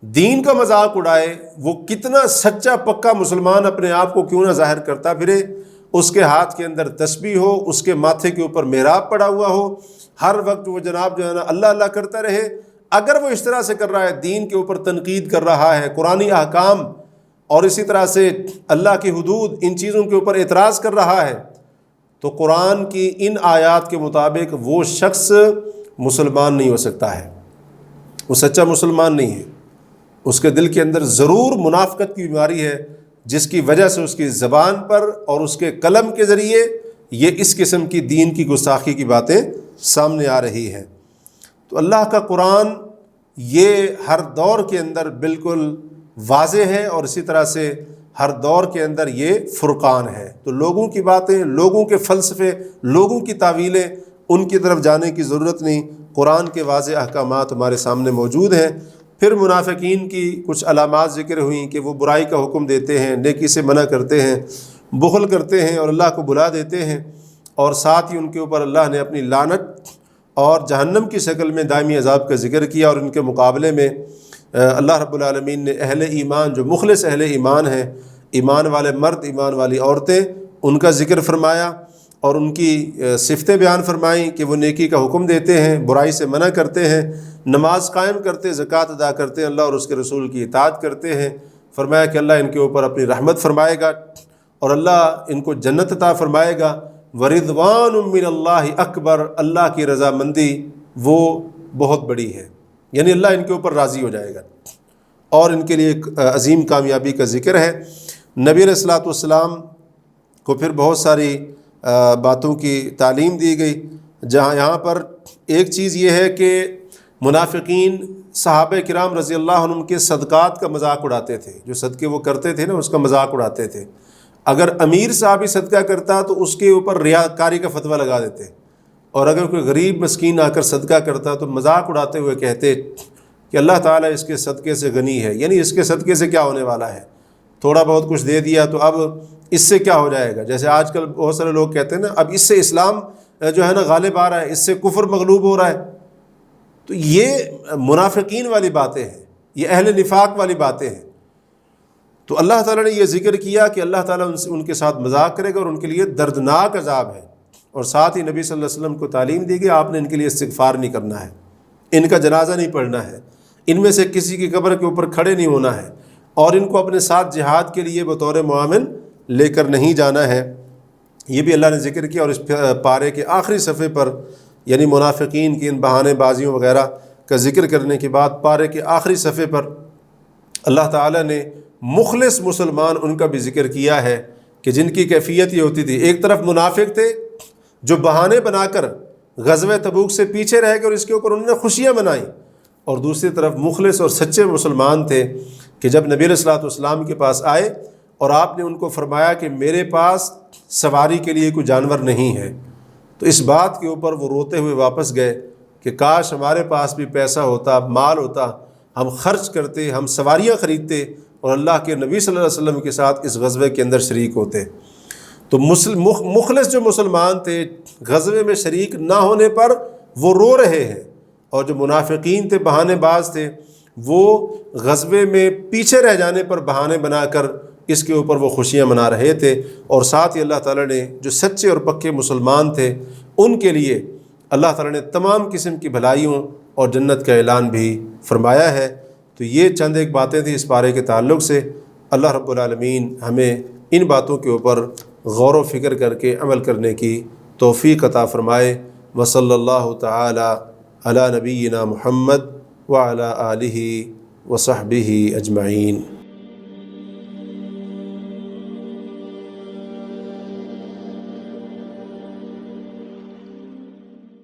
دین کا مذاق اڑائے، وہ کتنا سچا پکا مسلمان اپنے آپ کو کیوں نہ ظاہر کرتا پھرے، اس کے ہاتھ کے اندر تسبیح ہو، اس کے ماتھے کے اوپر محراب پڑا ہوا ہو، ہر وقت وہ جناب جو ہے نا اللہ اللہ کرتا رہے، اگر وہ اس طرح سے کر رہا ہے، دین کے اوپر تنقید کر رہا ہے، قرآنی احکام اور اسی طرح سے اللہ کی حدود، ان چیزوں کے اوپر اعتراض کر رہا ہے، تو قرآن کی ان آیات کے مطابق وہ شخص مسلمان نہیں ہو سکتا ہے، وہ سچا مسلمان نہیں ہے، اس کے دل کے اندر ضرور منافقت کی بیماری ہے، جس کی وجہ سے اس کی زبان پر اور اس کے قلم کے ذریعے یہ اس قسم کی دین کی گستاخی کی باتیں سامنے آ رہی ہیں۔ تو اللہ کا قرآن یہ ہر دور کے اندر بالکل واضح ہے، اور اسی طرح سے ہر دور کے اندر یہ فرقان ہے۔ تو لوگوں کی باتیں، لوگوں کے فلسفے، لوگوں کی تعویلیں، ان کی طرف جانے کی ضرورت نہیں۔ قرآن کے واضح احکامات ہمارے سامنے موجود ہیں۔ پھر منافقین کی کچھ علامات ذکر ہوئیں کہ وہ برائی کا حکم دیتے ہیں، نیکی سے منع کرتے ہیں، بخل کرتے ہیں اور اللہ کو بلا دیتے ہیں، اور ساتھ ہی ان کے اوپر اللہ نے اپنی لعنت اور جہنم کی شکل میں دائمی عذاب کا ذکر کیا، اور ان کے مقابلے میں اللہ رب العالمین نے اہل ایمان، جو مخلص اہل ایمان ہیں، ایمان والے مرد، ایمان والی عورتیں، ان کا ذکر فرمایا اور ان کی صفتیں بیان فرمائیں کہ وہ نیکی کا حکم دیتے ہیں، برائی سے منع کرتے ہیں، نماز قائم کرتے، زکوٰۃ ادا کرتے، اللہ اور اس کے رسول کی اطاعت کرتے ہیں۔ فرمایا کہ اللہ ان کے اوپر اپنی رحمت فرمائے گا اور اللہ ان کو جنت عطا فرمائے گا۔ وَرِضْوَانٌ مِّنَ اللَّهِ اکبر، اللہ کی رضامندی وہ بہت بڑی ہے، یعنی اللہ ان کے اوپر راضی ہو جائے گا، اور ان کے لیے ایک عظیم کامیابی کا ذکر ہے۔ نبی علیہ الصلوۃ والسلام کو پھر بہت ساری باتوں کی تعلیم دی گئی، جہاں یہاں پر ایک چیز یہ ہے کہ منافقین صحابہ کرام رضی اللہ عنہم کے صدقات کا مذاق اڑاتے تھے، جو صدقے وہ کرتے تھے نا، اس کا مذاق اڑاتے تھے۔ اگر امیر صحابی صدقہ کرتا تو اس کے اوپر ریاکاری کا فتویٰ لگا دیتے، اور اگر کوئی غریب مسکین آ کر صدقہ کرتا تو مذاق اڑاتے ہوئے کہتے کہ اللہ تعالیٰ اس کے صدقے سے غنی ہے، یعنی اس کے صدقے سے کیا ہونے والا ہے، تھوڑا بہت کچھ دے دیا تو اب اس سے کیا ہو جائے گا۔ جیسے آج کل بہت سارے لوگ کہتے ہیں نا، اب اس سے اسلام جو ہے نا غالب آ رہا ہے، اس سے کفر مغلوب ہو رہا ہے۔ تو یہ منافقین والی باتیں ہیں، یہ اہل نفاق والی باتیں ہیں۔ تو اللہ تعالیٰ نے یہ ذکر کیا کہ اللہ تعالیٰ ان کے ساتھ مذاق کرے گا اور ان کے لیے دردناک عذاب ہے، اور ساتھ ہی نبی صلی اللہ علیہ وسلم کو تعلیم دی گئی آپ نے ان کے لیے استغفار نہیں کرنا ہے، ان کا جنازہ نہیں پڑھنا ہے، ان میں سے کسی کی قبر کے اوپر کھڑے نہیں ہونا ہے، اور ان کو اپنے ساتھ جہاد کے لیے بطور معاون لے کر نہیں جانا ہے۔ یہ بھی اللہ نے ذکر کیا، اور اس پارے کے آخری صفحے پر یعنی منافقین کی ان بہانے بازیوں وغیرہ کا ذکر کرنے کے بعد پارے کے آخری صفحے پر اللہ تعالیٰ نے مخلص مسلمان ان کا بھی ذکر کیا ہے کہ جن کی کیفیت یہ ہوتی تھی۔ ایک طرف منافق تھے جو بہانے بنا کر غزوہ تبوک سے پیچھے رہ گئے اور اس کے اوپر انہوں نے خوشیاں منائیں، اور دوسری طرف مخلص اور سچے مسلمان تھے کہ جب نبی علیہ الصلوۃ والسلام کے پاس آئے اور آپ نے ان کو فرمایا کہ میرے پاس سواری کے لیے کوئی جانور نہیں ہے، تو اس بات کے اوپر وہ روتے ہوئے واپس گئے کہ کاش ہمارے پاس بھی پیسہ ہوتا، مال ہوتا، ہم خرچ کرتے، ہم سواریاں خریدتے اور اللہ کے نبی صلی اللہ علیہ وسلم کے ساتھ اس غزوے کے اندر شریک ہوتے۔ تو مخلص جو مسلمان تھے غزوے میں شریک نہ ہونے پر وہ رو رہے ہیں، اور جو منافقین تھے، بہانے باز تھے، وہ غزوے میں پیچھے رہ جانے پر بہانے بنا کر اس کے اوپر وہ خوشیاں منا رہے تھے۔ اور ساتھ ہی اللہ تعالیٰ نے جو سچے اور پکے مسلمان تھے ان کے لیے اللہ تعالیٰ نے تمام قسم کی بھلائیوں اور جنت کا اعلان بھی فرمایا ہے۔ تو یہ چند ایک باتیں تھیں اس پارے کے تعلق سے۔ اللہ رب العالمین ہمیں ان باتوں کے اوپر غور و فکر کر کے عمل کرنے کی توفیق عطا فرمائے۔ وصلی اللہ تعالی علی نبینا محمد وعلی آلہ وصحبہ اجمعین۔